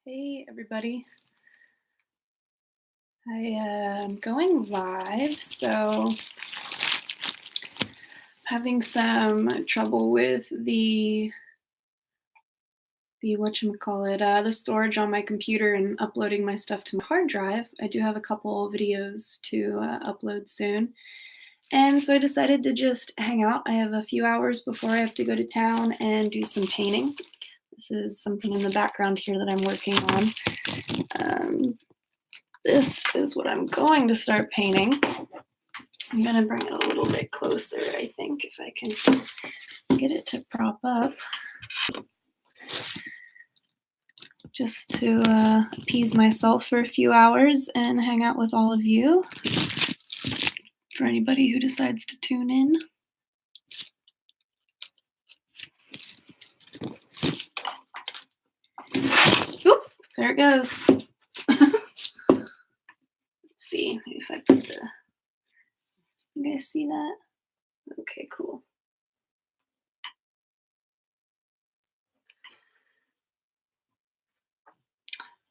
Hey everybody. I am going live, so having some trouble with the the storage on my computer and uploading my stuff to my hard drive. I do have a couple videos to upload soon. And so I decided to just hang out. I have a few hours before I have to go to town and do some painting. This is something in the background here that I'm working on. This is what I'm going to start painting. I'm going to bring it a little bit closer, I think, if I can get it to prop up. Just to appease myself for a few hours and hang out with all of you. For anybody who decides to tune in. Oop, there it goes. Let's see if I put the... You guys see that? Okay, cool.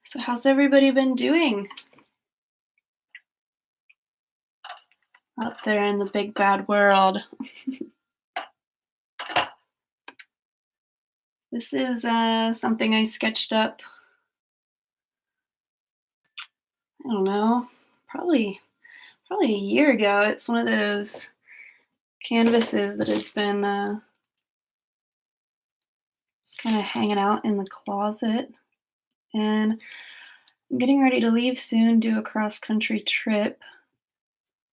So how's everybody been doing out there in the big bad world? This is something I sketched up, I don't know, probably a year ago. It's one of those canvases that has been just kind of hanging out in the closet. And I'm getting ready to leave soon, do a cross-country trip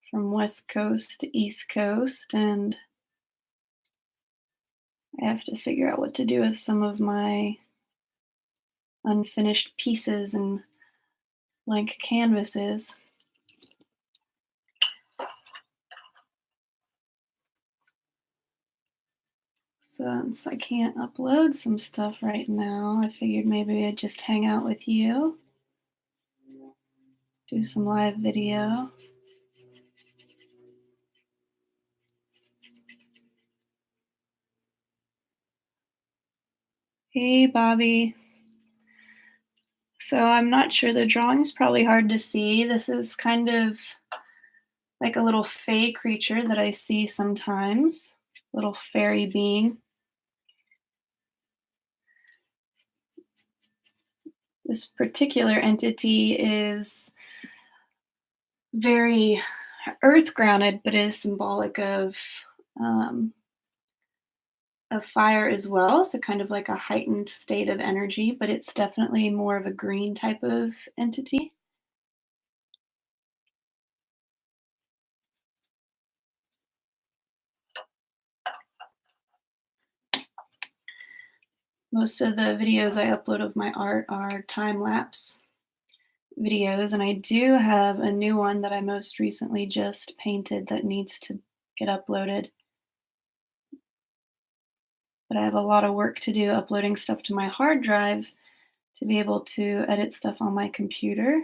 from West Coast to East Coast, and I have to figure out what to do with some of my unfinished pieces and blank canvases. Since I can't upload some stuff right now, I figured maybe I'd just hang out with you, do some live video. Hey, Bobby. So I'm not sure, the drawing's probably hard to see. This is kind of like a little fae creature that I see sometimes, little fairy being. This particular entity is very earth-grounded, but is symbolic of fire as well, so kind of like a heightened state of energy, but it's definitely more of a green type of entity. Most of the videos I upload of my art are time-lapse videos, and I do have a new one that I most recently just painted that needs to get uploaded. But I have a lot of work to do uploading stuff to my hard drive to be able to edit stuff on my computer.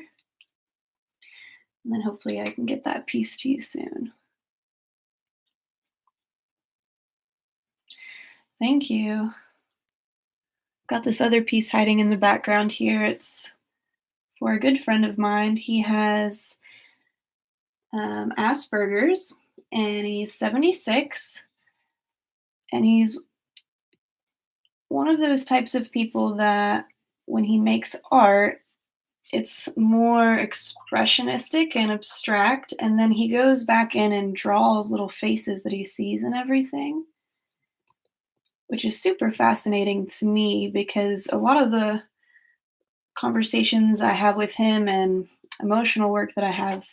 And then hopefully I can get that piece to you soon. Thank you. Got this other piece hiding in the background here. It's for a good friend of mine. He has Asperger's, and he's 76, and he's one of those types of people that when he makes art, it's more expressionistic and abstract, and then he goes back in and draws little faces that he sees and everything, which is super fascinating to me because a lot of the conversations I have with him and emotional work that I have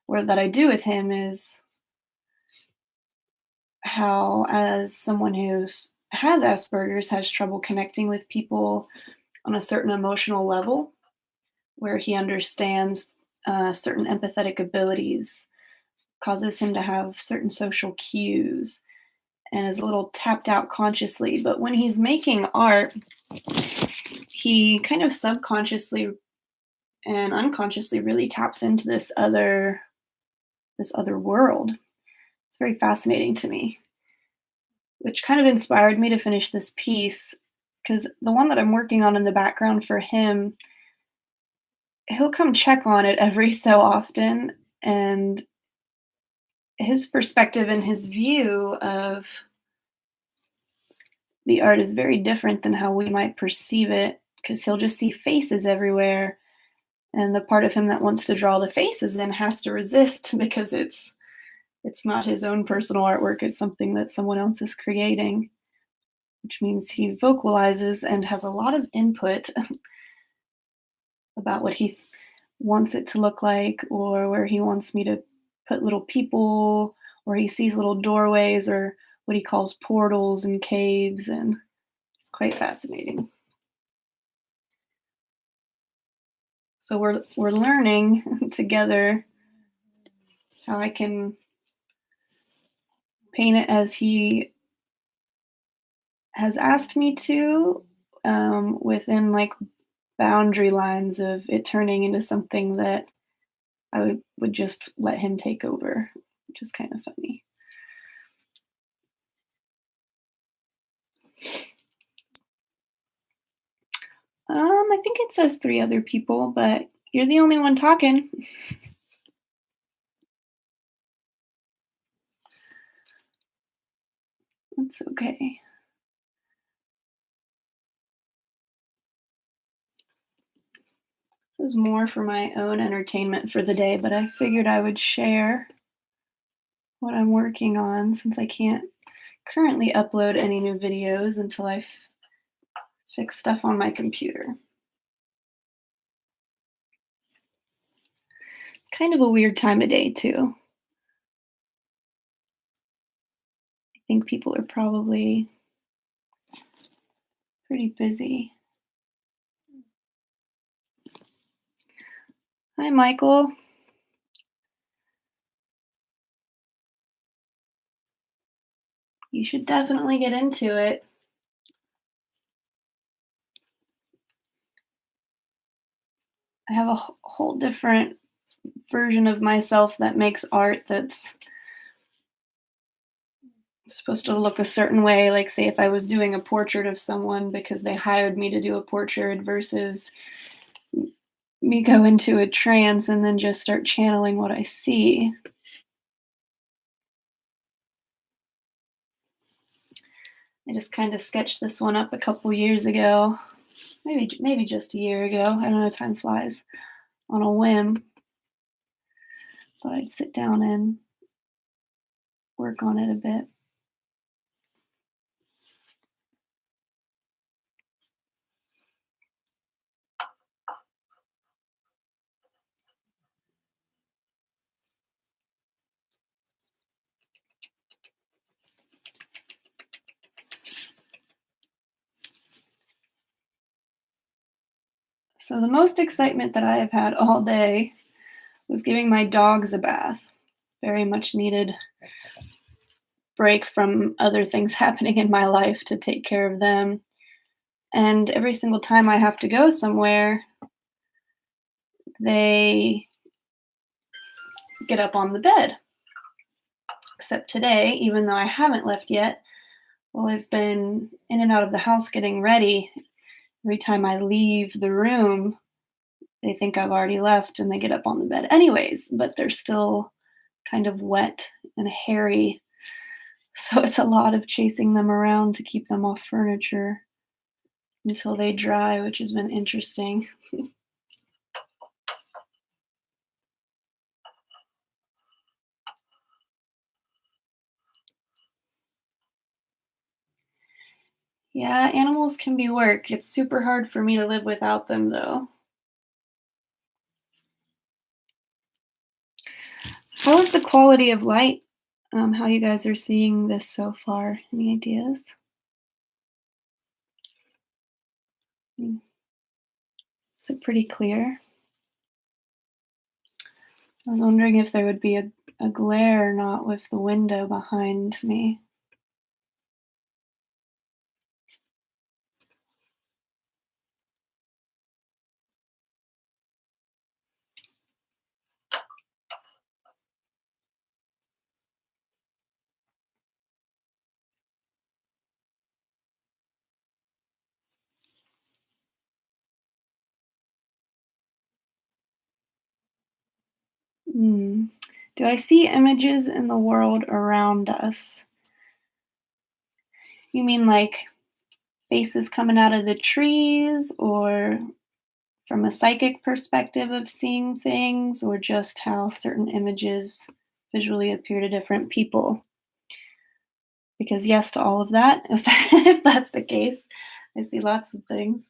or that I do with him is how, as someone who has Asperger's, has trouble connecting with people on a certain emotional level, where he understands certain empathetic abilities, causes him to have certain social cues, and is a little tapped out consciously. But when he's making art, he kind of subconsciously and unconsciously really taps into this other world. It's very fascinating to me, which kind of inspired me to finish this piece, because the one that I'm working on in the background for him, he'll come check on it every so often, and his perspective and his view of the art is very different than how we might perceive it, because he'll just see faces everywhere, and the part of him that wants to draw the faces in has to resist because it's not his own personal artwork, it's something that someone else is creating, which means he vocalizes and has a lot of input about what he wants it to look like, or where he wants me to put little people, or he sees little doorways or what he calls portals and caves, and it's quite fascinating. So we're learning together how I can paint it as he has asked me to, within like boundary lines of it turning into something that I would just let him take over, which is kind of funny. I think it says 3 other people, but you're the only one talking. It's okay. This is more for my own entertainment for the day, but I figured I would share what I'm working on since I can't currently upload any new videos until I fix stuff on my computer. It's kind of a weird time of day, too. I think people are probably pretty busy. Hi, Michael. You should definitely get into it. I have a whole different version of myself that makes art that's supposed to look a certain way. Like, say, if I was doing a portrait of someone because they hired me to do a portrait, versus me go into a trance and then just start channeling what I see. I just kind of sketched this one up a couple years ago, maybe just a year ago. I don't know, time flies, on a whim. Thought I'd sit down and work on it a bit. So the most excitement that I have had all day was giving my dogs a bath. Very much needed break from other things happening in my life to take care of them. And every single time I have to go somewhere, they get up on the bed. Except today, even though I haven't left yet, well, I've been in and out of the house getting ready. Every time I leave the room, they think I've already left and they get up on the bed anyways, but they're still kind of wet and hairy. So it's a lot of chasing them around to keep them off furniture until they dry, which has been interesting. Yeah, animals can be work. It's super hard for me to live without them, though. How is the quality of light? How you guys are seeing this so far? Any ideas? Mm, is it pretty clear? I was wondering if there would be a glare or not with the window behind me. Hmm. Do I see images in the world around us? You mean like faces coming out of the trees, or from a psychic perspective of seeing things, or just how certain images visually appear to different people? Because yes to all of that, if that's the case. I see lots of things.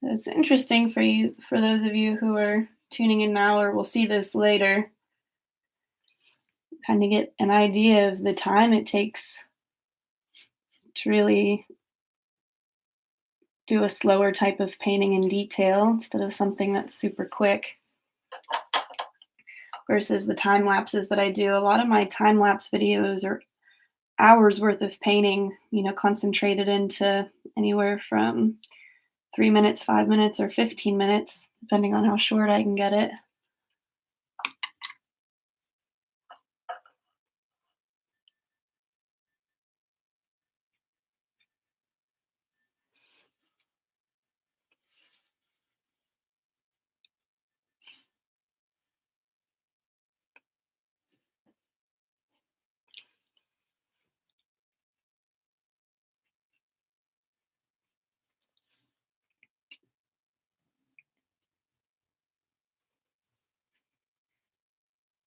It's interesting for you, for those of you who are tuning in now or will see this later, kind of get an idea of the time it takes to really do a slower type of painting in detail instead of something that's super quick versus the time lapses that I do. A lot of my time lapse videos are hours worth of painting, concentrated into anywhere from 3 minutes, 5 minutes, or 15 minutes, depending on how short I can get it.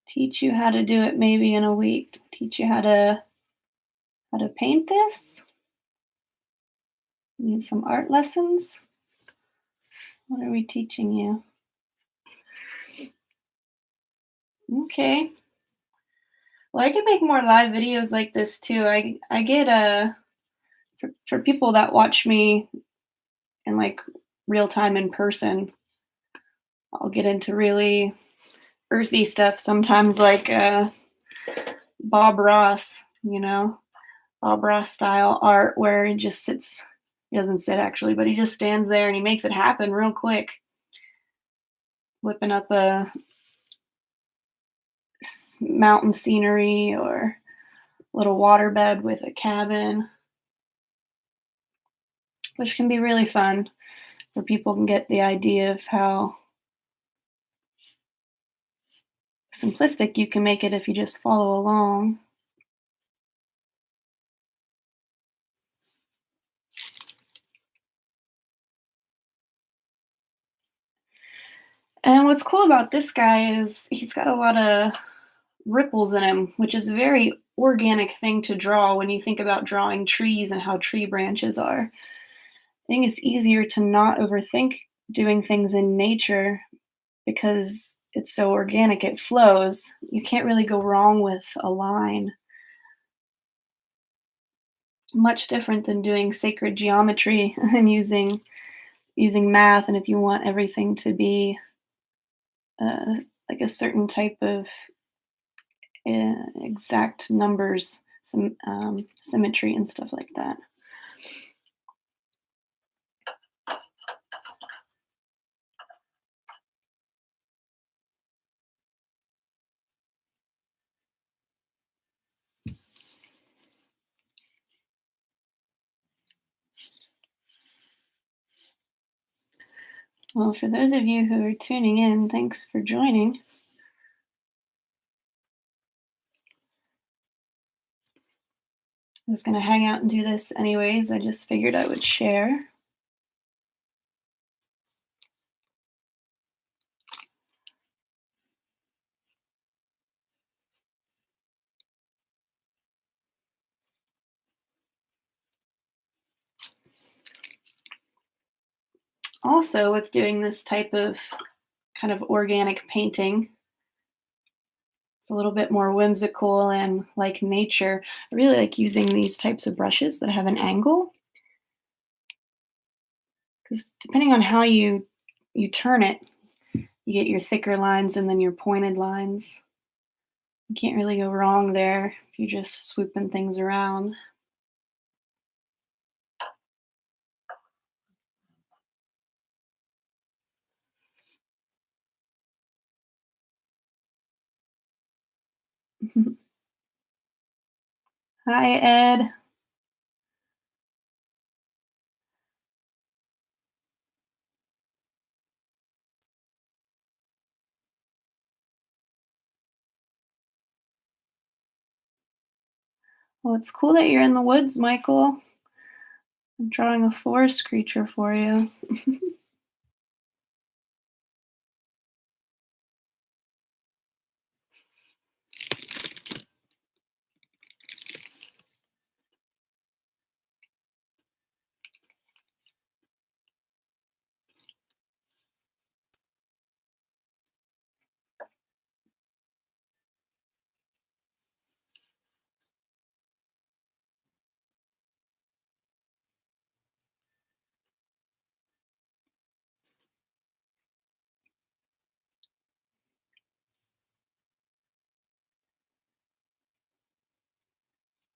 Teach you how to do it maybe in a week. Teach you how to paint this? Need some art lessons? What are we teaching you? Okay. Well, I can make more live videos like this too. I get for people that watch me in like real time in person, I'll get into really earthy stuff sometimes like Bob Ross, Bob Ross style art where he just sits, he doesn't sit actually, but he just stands there and he makes it happen real quick, whipping up a mountain scenery or little waterbed with a cabin, which can be really fun where people can get the idea of how simplistic you can make it if you just follow along. And what's cool about this guy is he's got a lot of ripples in him, which is a very organic thing to draw when you think about drawing trees and how tree branches are. I think it's easier to not overthink doing things in nature because it's so organic, it flows. You can't really go wrong with a line. Much different than doing sacred geometry and using math, and if you want everything to be uh, like a certain type of exact numbers, some symmetry and stuff like that. Well, for those of you who are tuning in, thanks for joining. I was going to hang out and do this anyways. I just figured I would share. Also, with doing this type of kind of organic painting, it's a little bit more whimsical and like nature. I really like using these types of brushes that have an angle because depending on how you turn it, you get your thicker lines and then your pointed lines. You can't really go wrong there if you're just swooping things around. Hi, Ed. Well, it's cool that you're in the woods, Michael. I'm drawing a forest creature for you.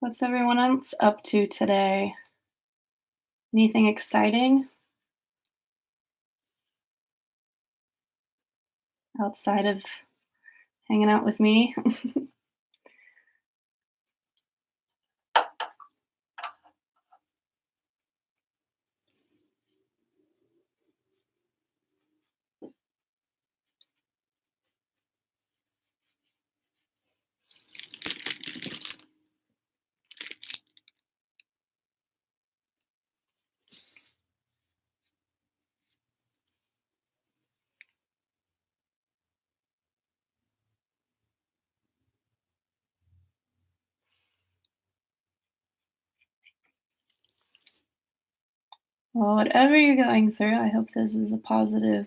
What's everyone else up to today? Anything exciting outside of hanging out with me? Well, whatever you're going through, I hope this is a positive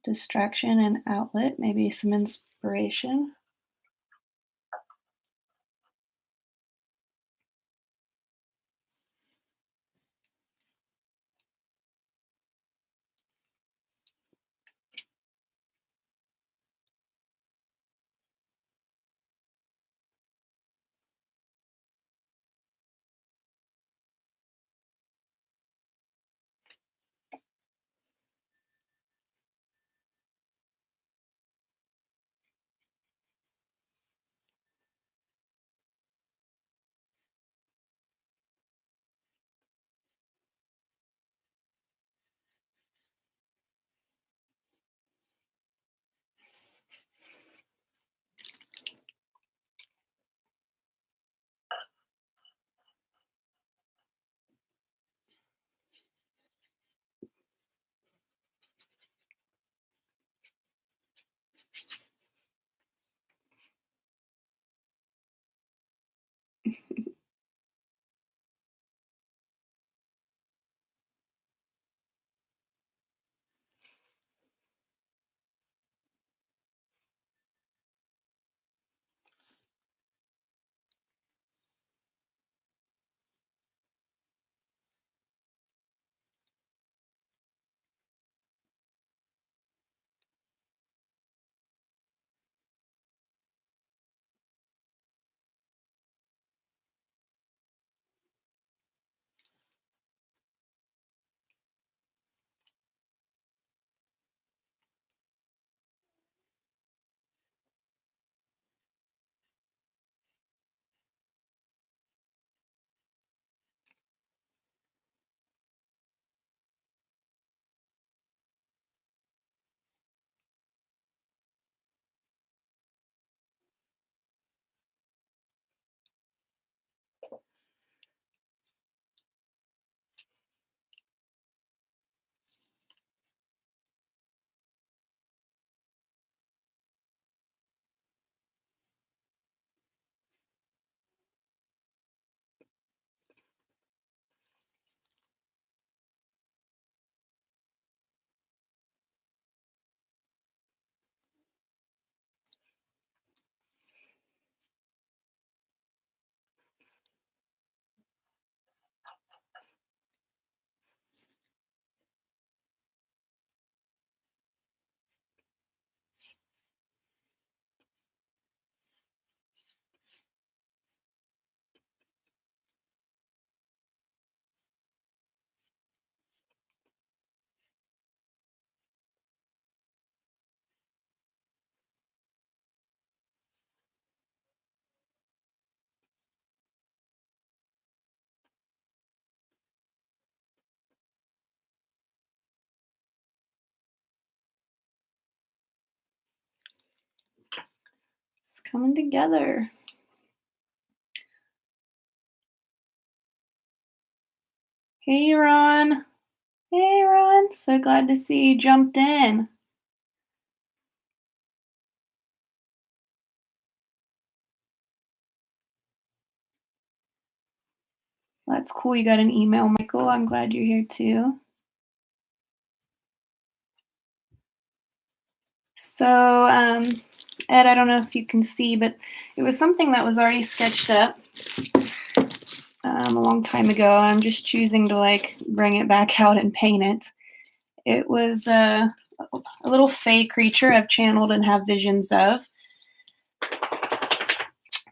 distraction and outlet, maybe some inspiration. coming together. Hey, Ron. Hey, Ron. So glad to see you jumped in. That's cool. You got an email, Michael. I'm glad you're here too. So, Ed, I don't know if you can see, but it was something that was already sketched up a long time ago. I'm just choosing to like bring it back out and paint it. It was a little fae creature I've channeled and have visions of.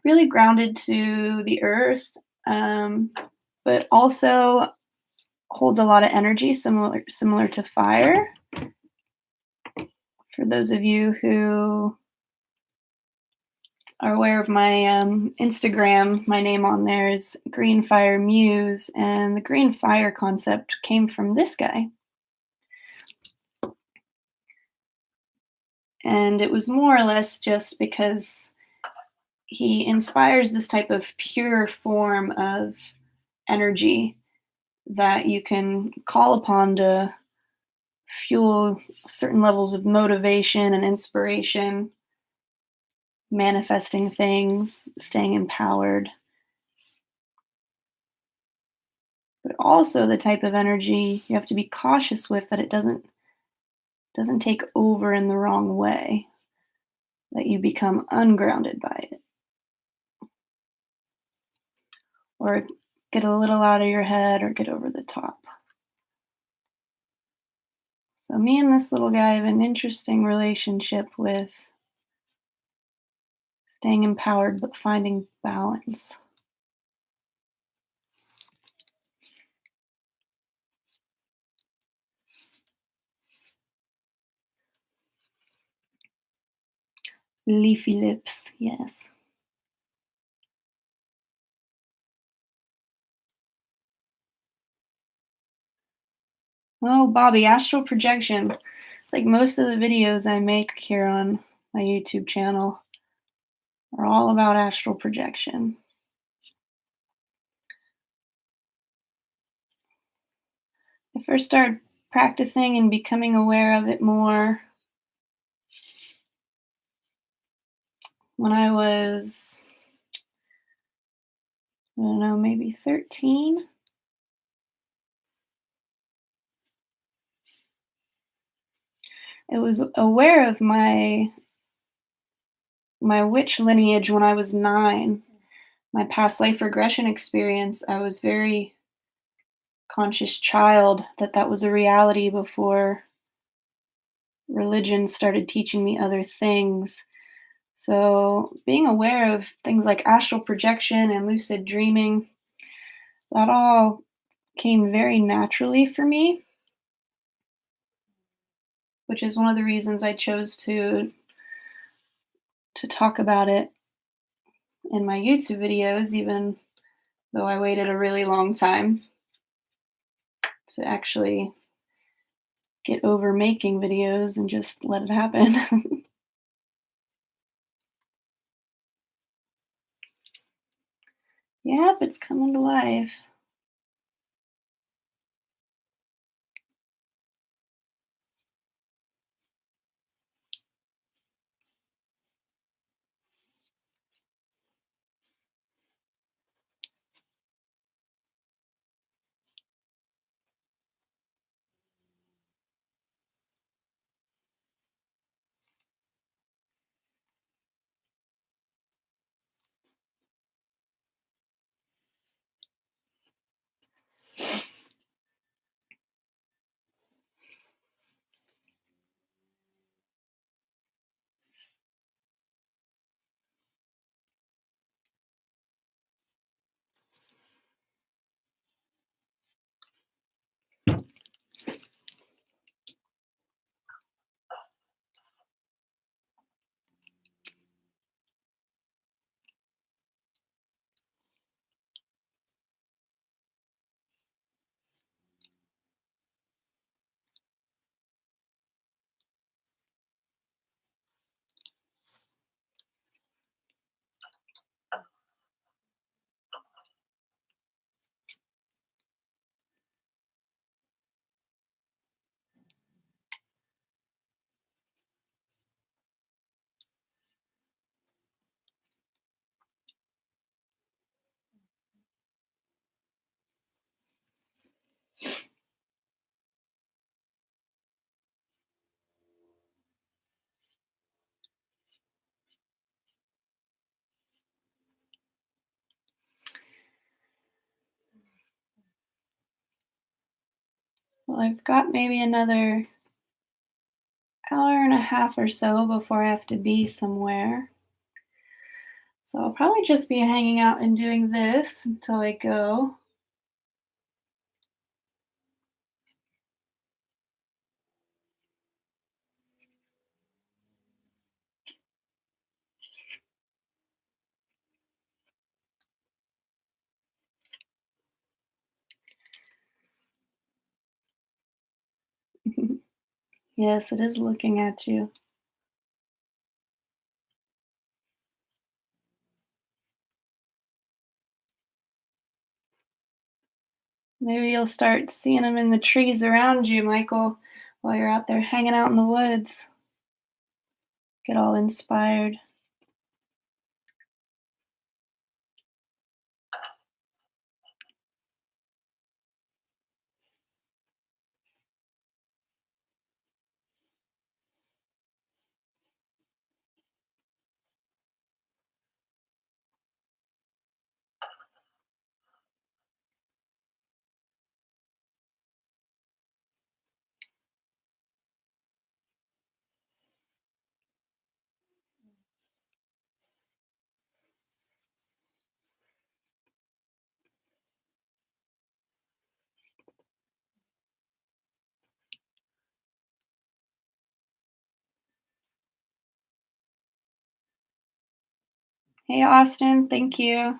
Really grounded to the earth, but also holds a lot of energy, similar to fire. For those of you who are aware of my Instagram, my name on there is Green Fire Muse, and the green fire concept came from this guy. And it was more or less just because he inspires this type of pure form of energy that you can call upon to fuel certain levels of motivation and inspiration, manifesting things, staying empowered. But also the type of energy you have to be cautious with, that it doesn't take over in the wrong way, that you become ungrounded by it, or get a little out of your head or get over the top. So me and this little guy have an interesting relationship with staying empowered but finding balance. Leafy lips, yes. Oh, Bobby, astral projection. It's like most of the videos I make here on my YouTube channel are all about astral projection. I first started practicing and becoming aware of it more when I was, I don't know, maybe 13. I was aware of my witch lineage when I was 9. My past life regression experience, I was very conscious child that was a reality before religion started teaching me other things. So being aware of things like astral projection and lucid dreaming, that all came very naturally for me, which is one of the reasons I chose to talk about it in my YouTube videos, even though I waited a really long time to actually get over making videos and just let it happen. Yep, it's coming to life. Well, I've got maybe another hour and a half or so before I have to be somewhere. So I'll probably just be hanging out and doing this until I go. Yes, it is looking at you. Maybe you'll start seeing them in the trees around you, Michael, while you're out there hanging out in the woods. Get all inspired. Hey, Austin, thank you.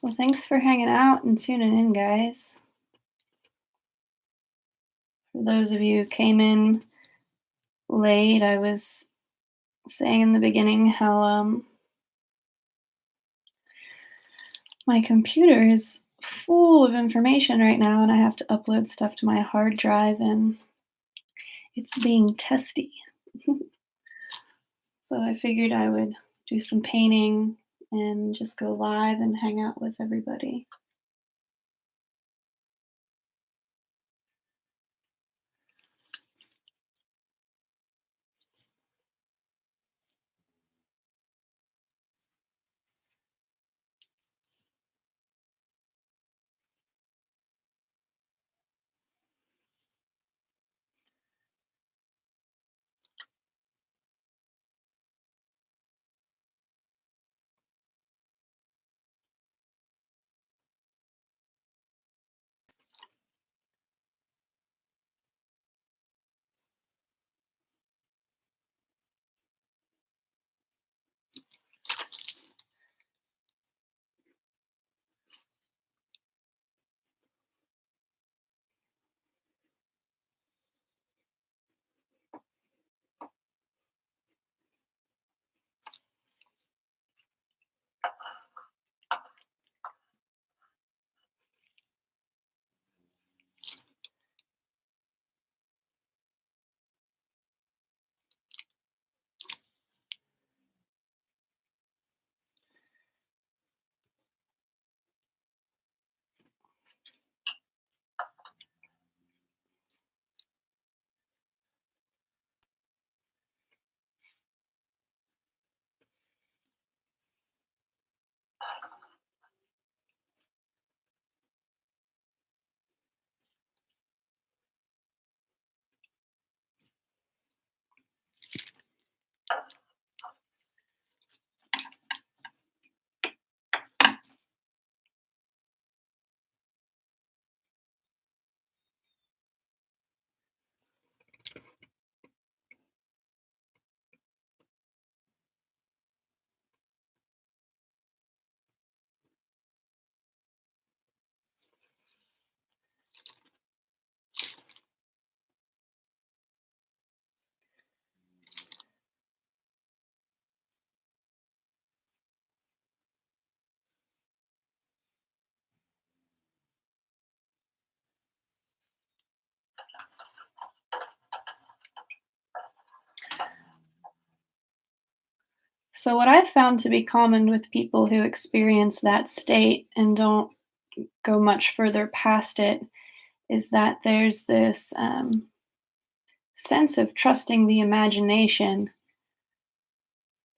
Well, thanks for hanging out and tuning in, guys. For those of you who came in late, I was saying in the beginning how my computer is full of information right now and I have to upload stuff to my hard drive and it's being testy. So I figured I would do some painting and just go live and hang out with everybody. So, what I've found to be common with people who experience that state and don't go much further past it is that there's this sense of trusting the imagination.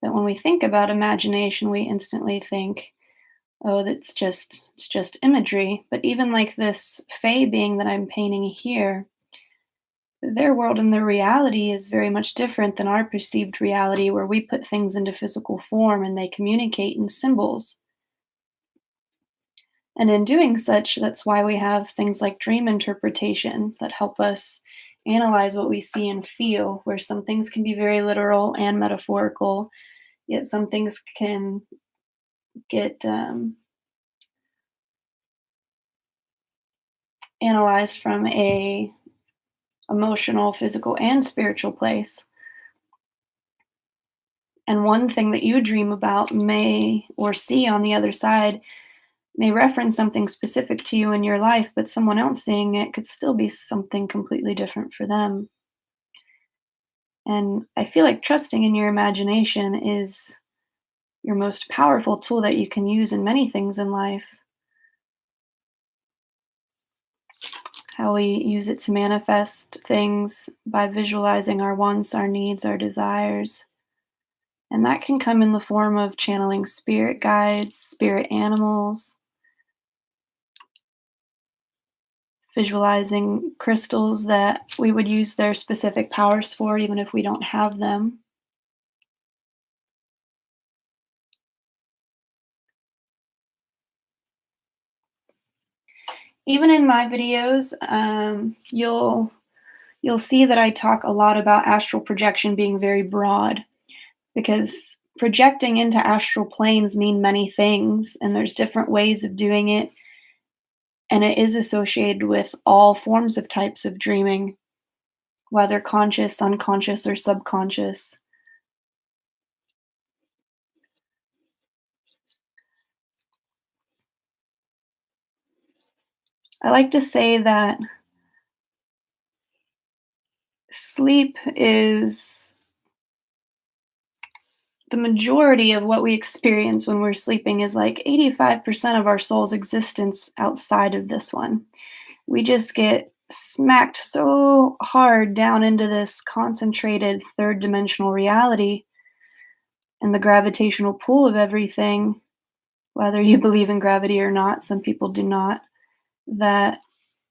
That when we think about imagination, we instantly think, oh, it's just imagery. But even like this Fae being that I'm painting here, their world and their reality is very much different than our perceived reality, where we put things into physical form and they communicate in symbols. And in doing such, that's why we have things like dream interpretation that help us analyze what we see and feel, where some things can be very literal and metaphorical, yet some things can get analyzed from a emotional, physical, and spiritual place. And one thing that you dream about may or see on the other side may reference something specific to you in your life, but someone else seeing it could still be something completely different for them. And I feel like trusting in your imagination is your most powerful tool that you can use in many things in life. How we use it to manifest things by visualizing our wants, our needs, our desires. And that can come in the form of channeling spirit guides, spirit animals, visualizing crystals that we would use their specific powers for, even if we don't have them. Even in my videos, you'll see that I talk a lot about astral projection being very broad because projecting into astral planes mean many things, and there's different ways of doing it, and it is associated with all forms of types of dreaming, whether conscious, unconscious, or subconscious. I like to say that sleep is the majority of what we experience when we're sleeping is like 85% of our soul's existence outside of this one. We just get smacked so hard down into this concentrated third dimensional reality and the gravitational pull of everything, whether you believe in gravity or not, some people do not, that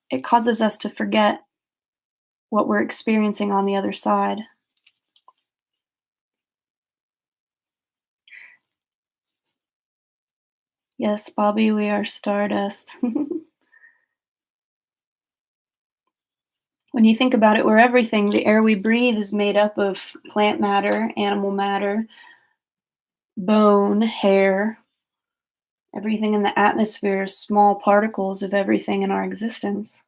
it causes us to forget what we're experiencing on the other side. Yes, Bobby, we are stardust. When you think about it, we're everything. The air we breathe is made up of plant matter, animal matter, bone, hair. Everything in the atmosphere is small particles of everything in our existence.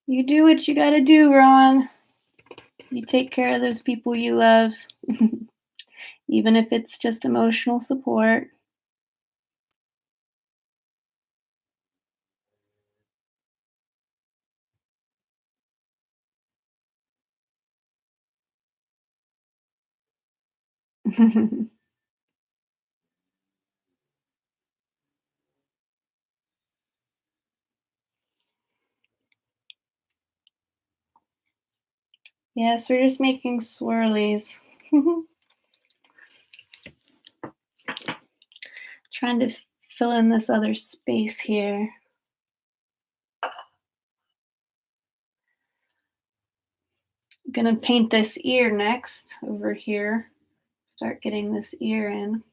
You do what you gotta do, Ron. You take care of those people you love, even if it's just emotional support. Yes, we're just making swirlies. Trying to fill in this other space here. I'm gonna paint this ear next over here. Start getting this ear in.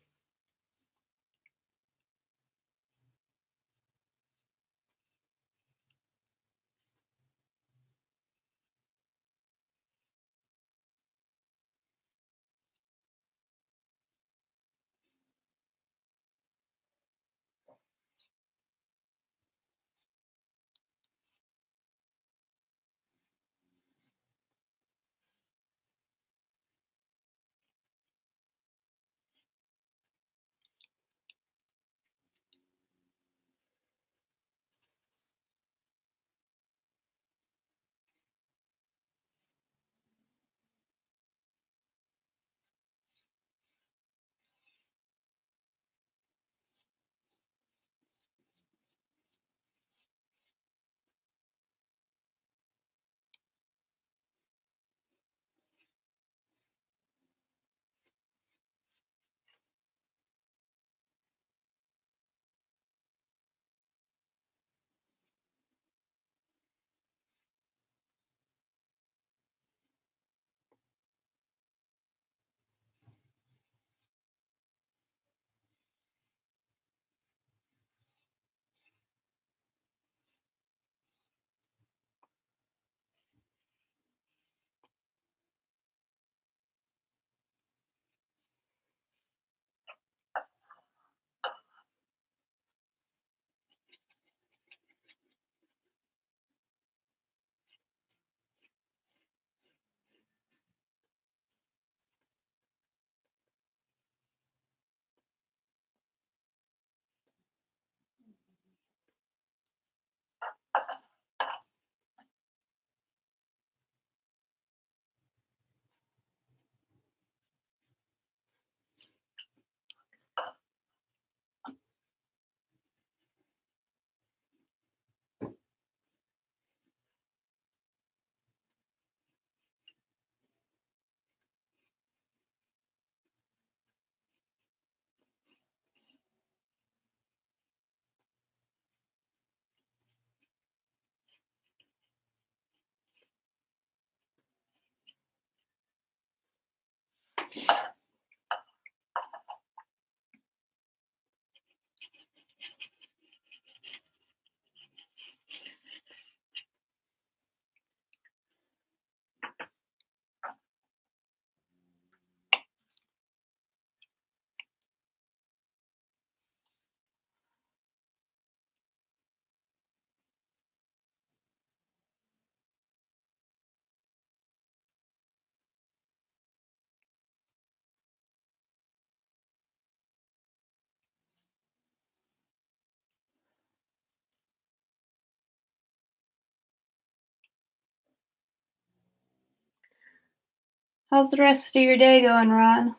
How's the rest of your day going, Ron?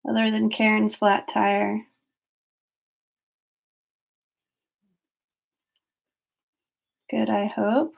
Other than Karen's flat tire. Good, I hope.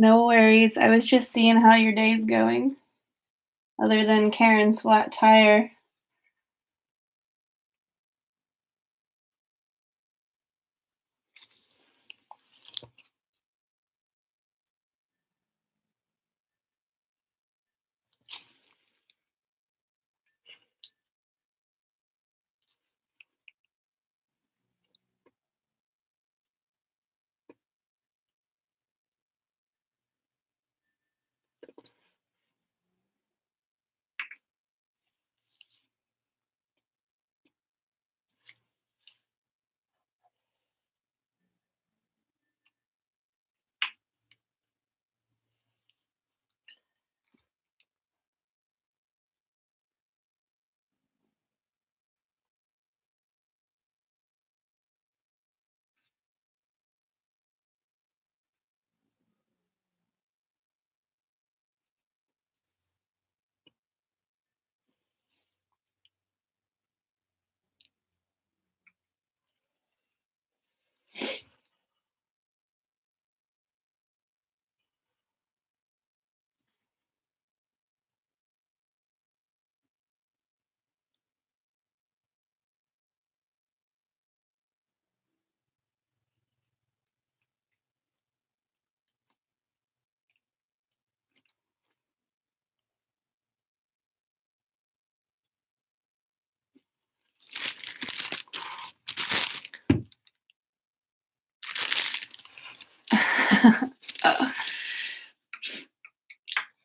No worries. I was just seeing how your day's going, other than Karen's flat tire.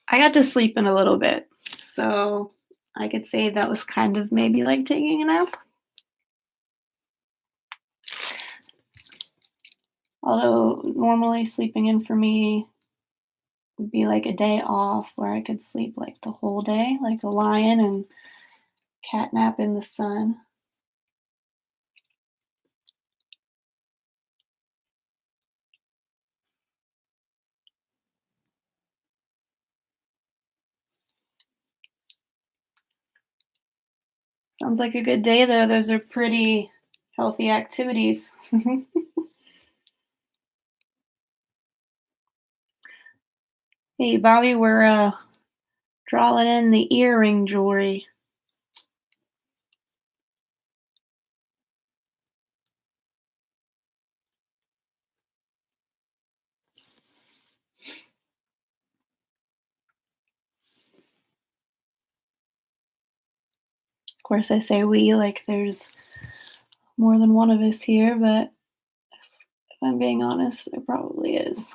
I got to sleep in a little bit, so I could say that was kind of maybe like taking a nap. Although normally sleeping in for me would be like a day off where I could sleep like the whole day, like a lion, and cat nap in the sun. Sounds like a good day though. Those are pretty healthy activities. Hey, Bobby, we're drawing in the earring jewelry. Of course, I say we like there's more than one of us here, but if I'm being honest, there probably is.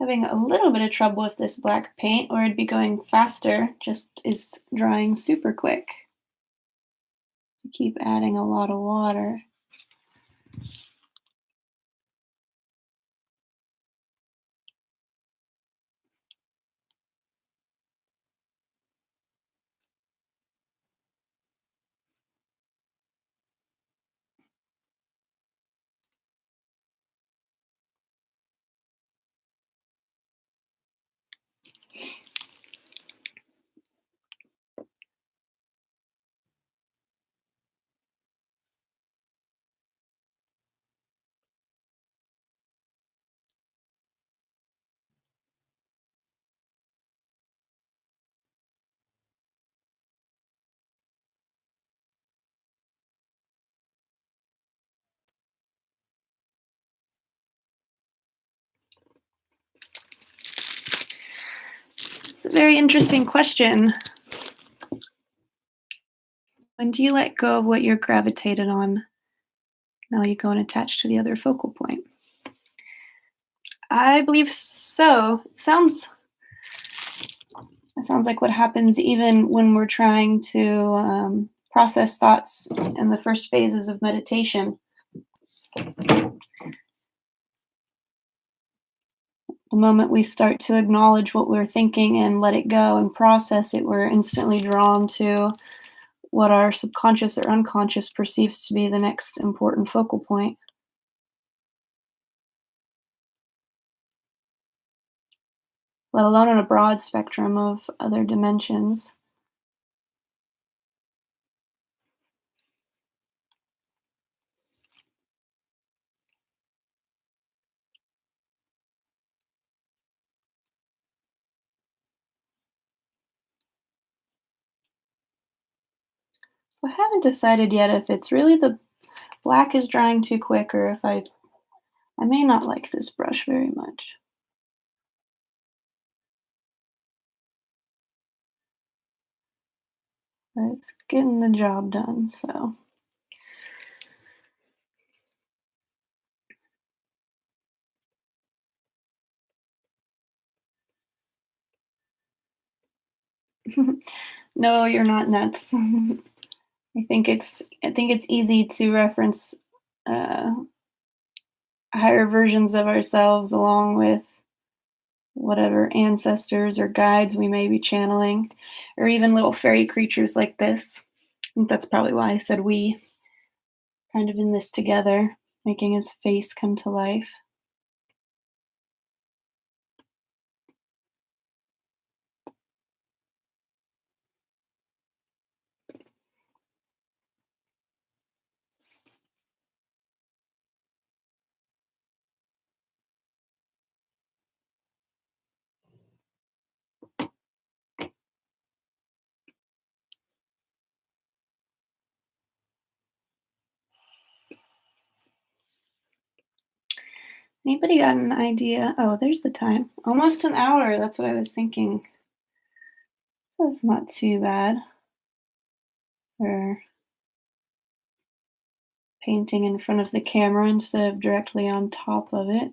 Having a little bit of trouble with this black paint, or it'd be going faster, just is drying super quick. So keep adding a lot of water. It's a very interesting question. When do you let go of what you're gravitated on? Now you go and attach to the other focal point. I believe so. It sounds like what happens even when we're trying to process thoughts in the first phases of meditation. The moment we start to acknowledge what we're thinking and let it go and process it, we're instantly drawn to what our subconscious or unconscious perceives to be the next important focal point, let alone on a broad spectrum of other dimensions. So I haven't decided yet if it's really the black is drying too quick or if I may not like this brush very much. But it's getting the job done, so. No, you're not nuts. I think it's easy to reference uh, higher versions of ourselves along with whatever ancestors or guides we may be channeling, or even little fairy creatures like this. I think that's probably why I said we, kind of in this together, making his face come to life. Anybody got an idea? Oh, there's the time. Almost an hour. That's what I was thinking. That's not too bad for painting in front of the camera instead of directly on top of it.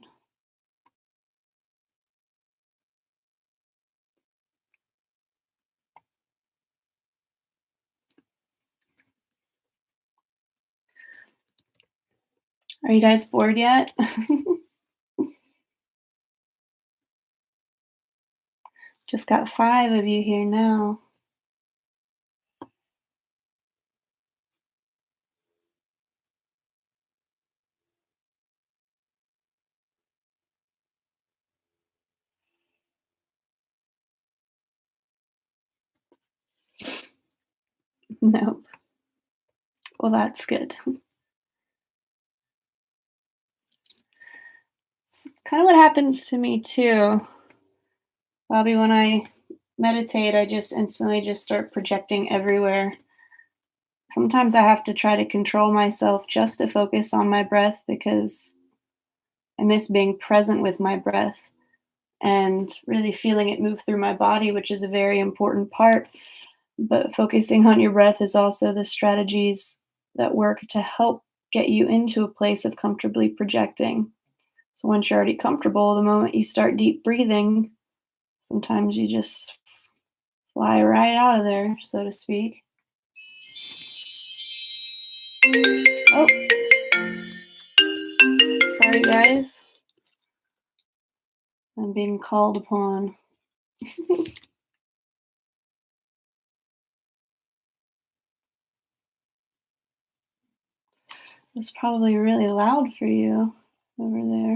Are you guys bored yet? Just got 5 of you here now. Nope. Well, that's good. It's kind of what happens to me too. Bobby, when I meditate, I just instantly just start projecting everywhere. Sometimes I have to try to control myself just to focus on my breath because I miss being present with my breath and really feeling it move through my body, which is a very important part. But focusing on your breath is also the strategies that work to help get you into a place of comfortably projecting. So once you're already comfortable, the moment you start deep breathing, sometimes you just fly right out of there, so to speak. Oh, sorry guys. I'm being called upon. It's probably really loud for you over there.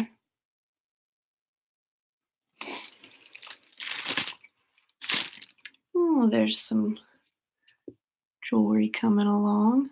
Oh, there's some jewelry coming along.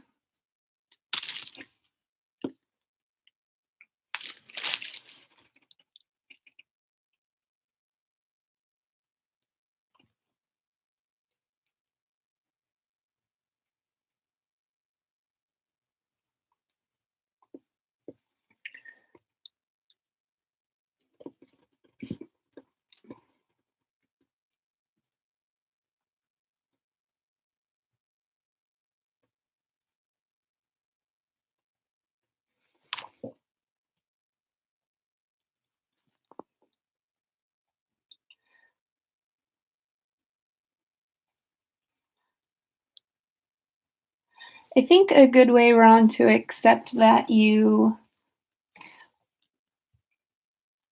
I think a good way, Ron, to accept that you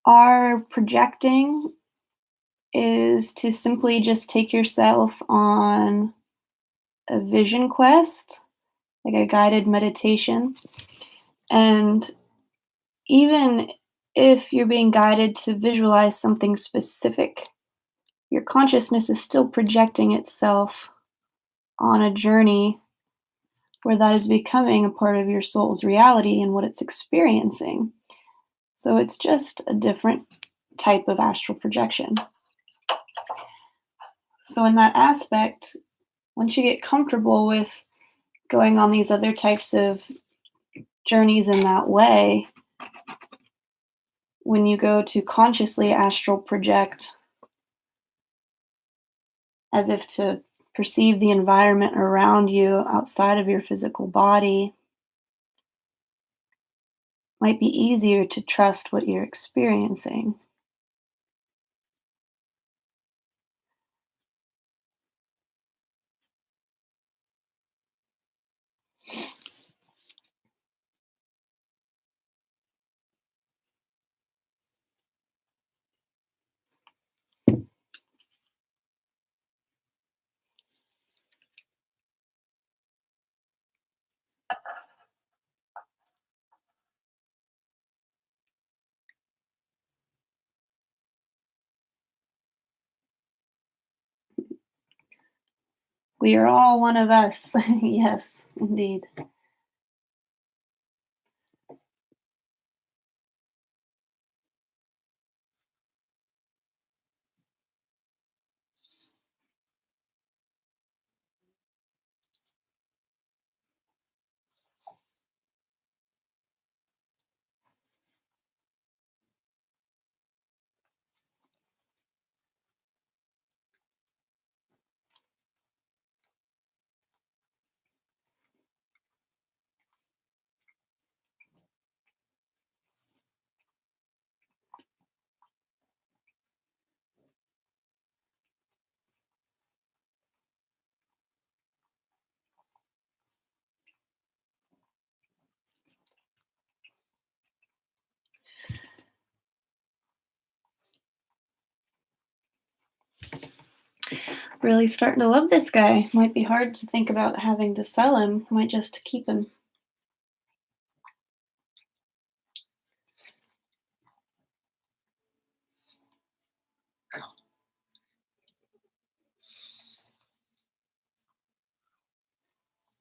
are projecting is to simply just take yourself on a vision quest, like a guided meditation. And even if you're being guided to visualize something specific, your consciousness is still projecting itself on a journey where that is becoming a part of your soul's reality and what it's experiencing. So it's just a different type of astral projection. So, in that aspect, once you get comfortable with going on these other types of journeys in that way, when you go to consciously astral project as if to perceive the environment around you outside of your physical body, might be easier to trust what you're experiencing. We are all one of us. Yes, indeed. Really starting to love this guy. Might be hard to think about having to sell him. Might just keep him.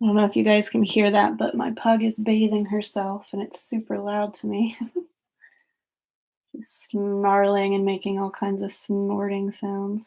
I don't know if you guys can hear that, but my pug is bathing herself and it's super loud to me. She's snarling and making all kinds of snorting sounds.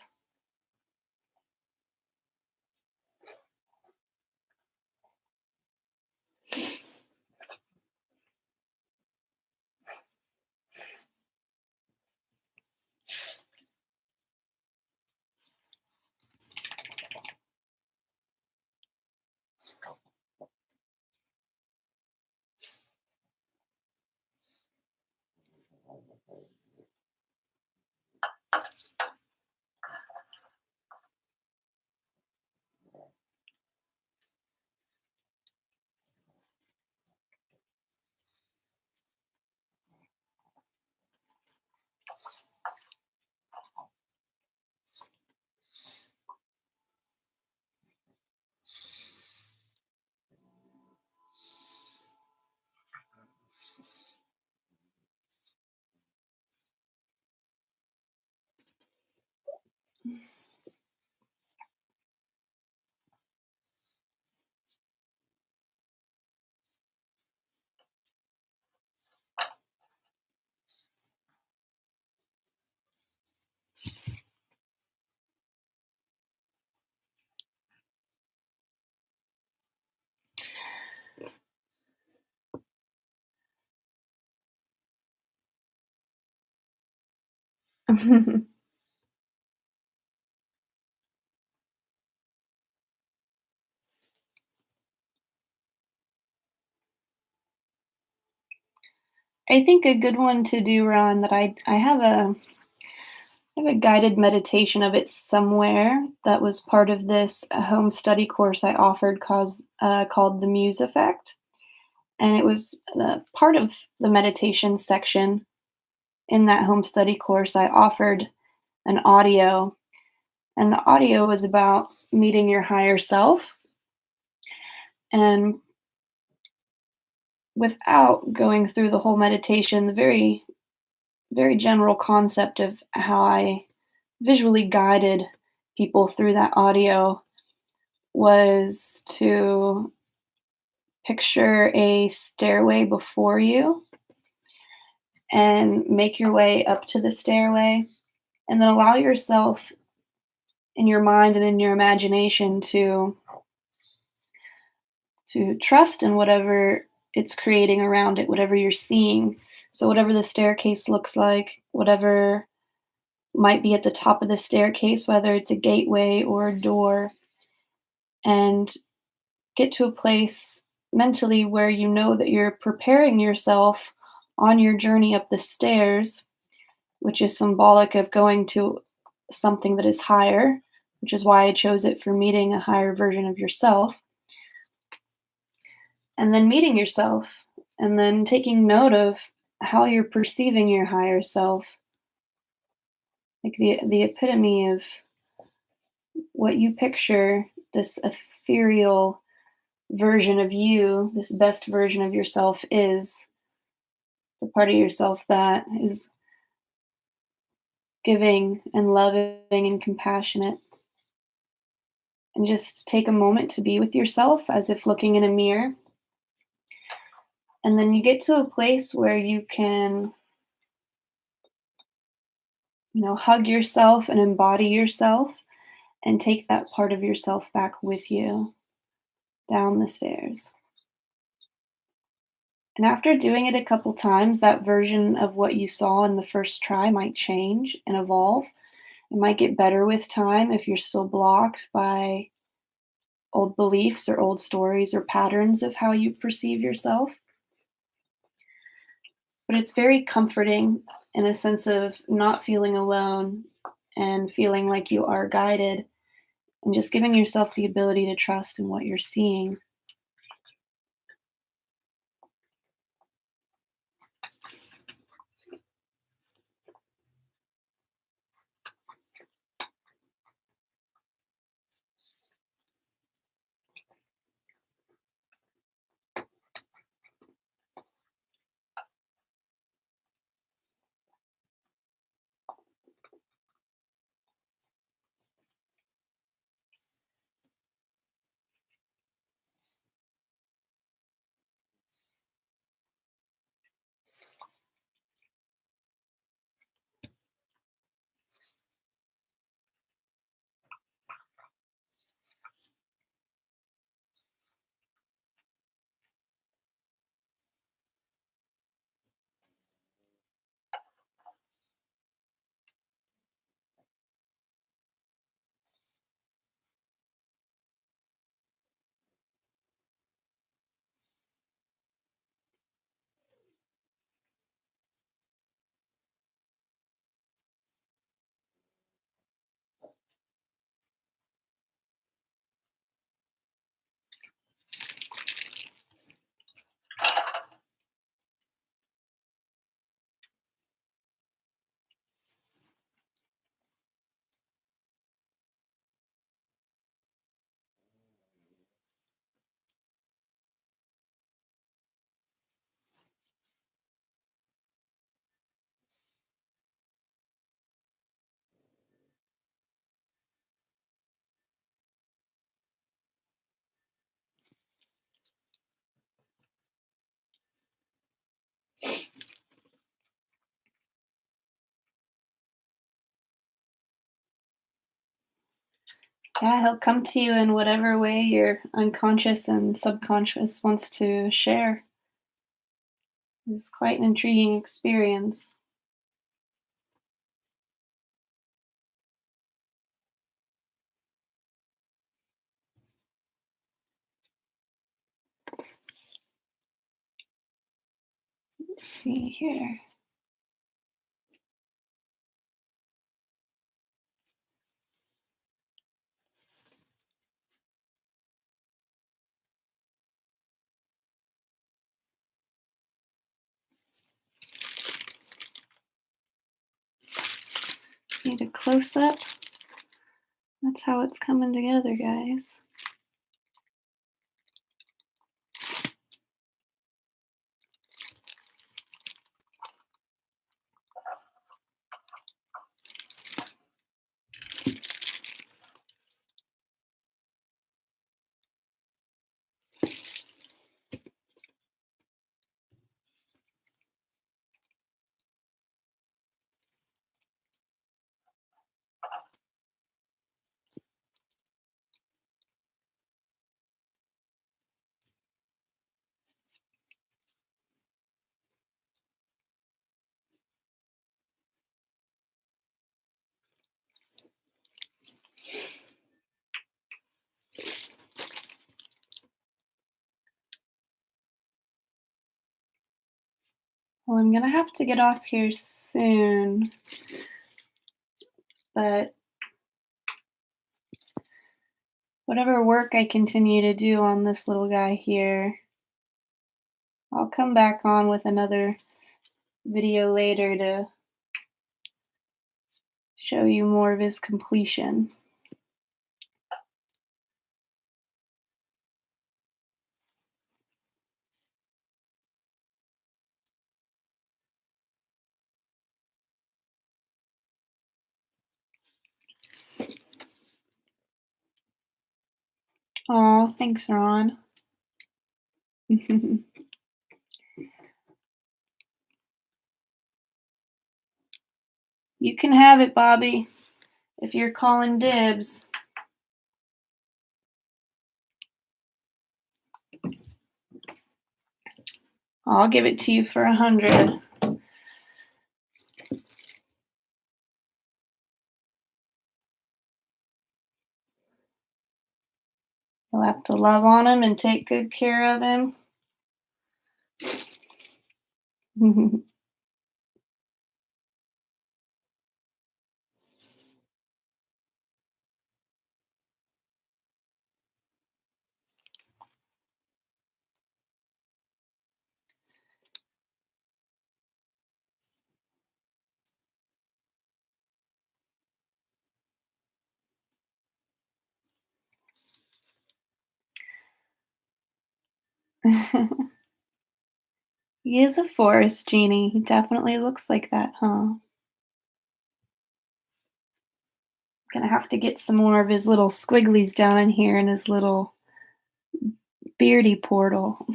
I think a good one to do, Ron, that I have a guided meditation of it somewhere that was part of this home study course I offered called the Muse Effect. And it was part of the meditation section in that home study course. I offered an audio, and the audio was about meeting your higher self. And without going through the whole meditation, the very, very general concept of how I visually guided people through that audio was to picture a stairway before you and make your way up to the stairway, and then allow yourself in your mind and in your imagination to trust in whatever it's creating around it, whatever you're seeing. So, whatever the staircase looks like, whatever might be at the top of the staircase, whether it's a gateway or a door, and get to a place mentally where you know that you're preparing yourself on your journey up the stairs, which is symbolic of going to something that is higher, which is why I chose it for meeting a higher version of yourself. And then meeting yourself, and then taking note of how you're perceiving your higher self, like the epitome of what you picture this ethereal version of you, this best version of yourself is the part of yourself that is giving and loving and compassionate. And just take a moment to be with yourself as if looking in a mirror. And then you get to a place where you can, hug yourself and embody yourself and take that part of yourself back with you down the stairs. And after doing it a couple times, that version of what you saw in the first try might change and evolve. It might get better with time if you're still blocked by old beliefs or old stories or patterns of how you perceive yourself. But it's very comforting in a sense of not feeling alone and feeling like you are guided and just giving yourself the ability to trust in what you're seeing. Yeah, he'll come to you in whatever way your unconscious and subconscious wants to share. It's quite an intriguing experience. Let's see here. Need a close up. That's how it's coming together, guys. Well, I'm gonna have to get off here soon, but whatever work I continue to do on this little guy here, I'll come back on with another video later to show you more of his completion. Oh, thanks, Ron. You can have it, Bobby, if you're calling dibs. I'll give it to you for 100. You'll have to love on him and take good care of him. He is a forest genie. He definitely looks like that, huh? Gonna have to get some more of his little squigglies down in here in his little beardy portal.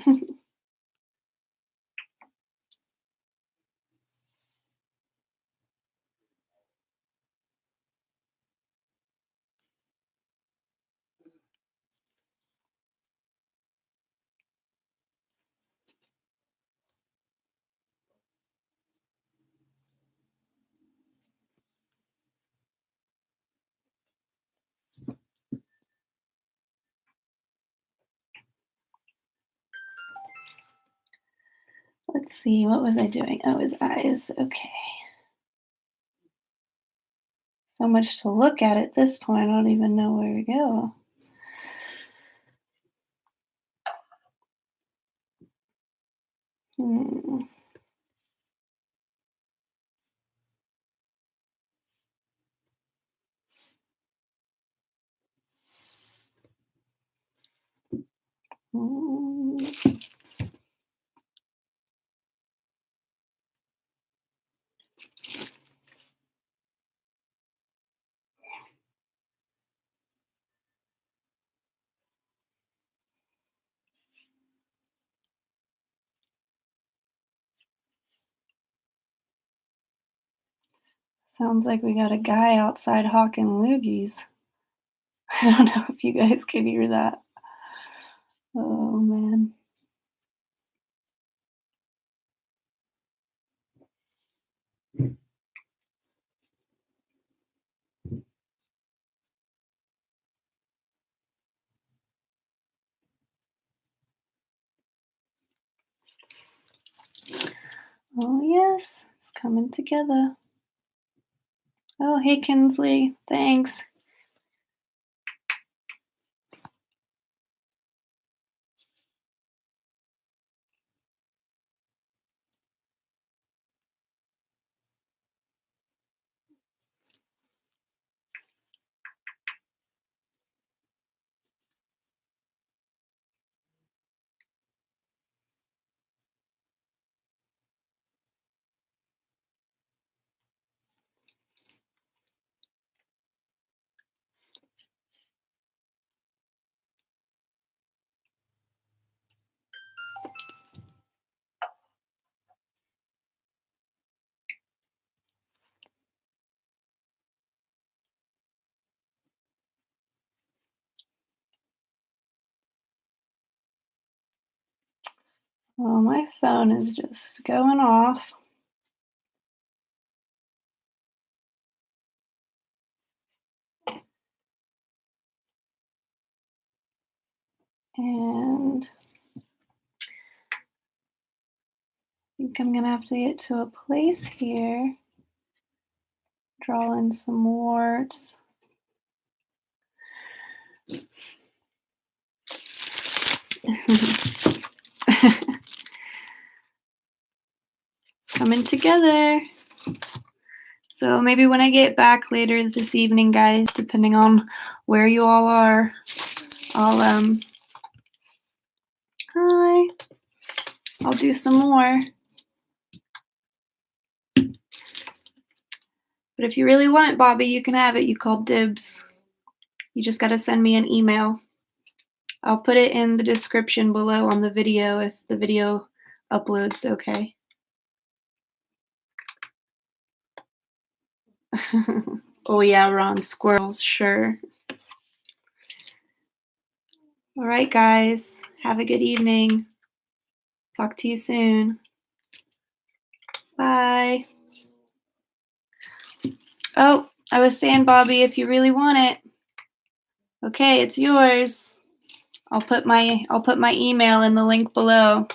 Let's see, what was I doing? Oh, his eyes. Okay. So much to look at at this point, I don't even know where to go. Hmm. Hmm. Sounds like we got a guy outside hawking loogies. I don't know if you guys can hear that. Oh, man. Oh, yes, it's coming together. Oh, hey, Kinsley. Thanks. Oh, my phone is just going off. And think I'm gonna have to get to a place here. Draw in some warts. It's coming together. So maybe when I get back later this evening, guys, depending on where you all are, I'll do some more. But if you really want it, Bobby, you can have it. You called dibs. You just got to send me an email. I'll put it in the description below on the video if the video uploads okay. Oh yeah, Ron, squirrels, sure. All right, guys. Have a good evening. Talk to you soon. Bye. Oh, I was saying, Bobby, if you really want it, okay, it's yours. I'll put my email in the link below.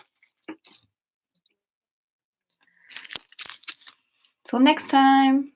Till next time.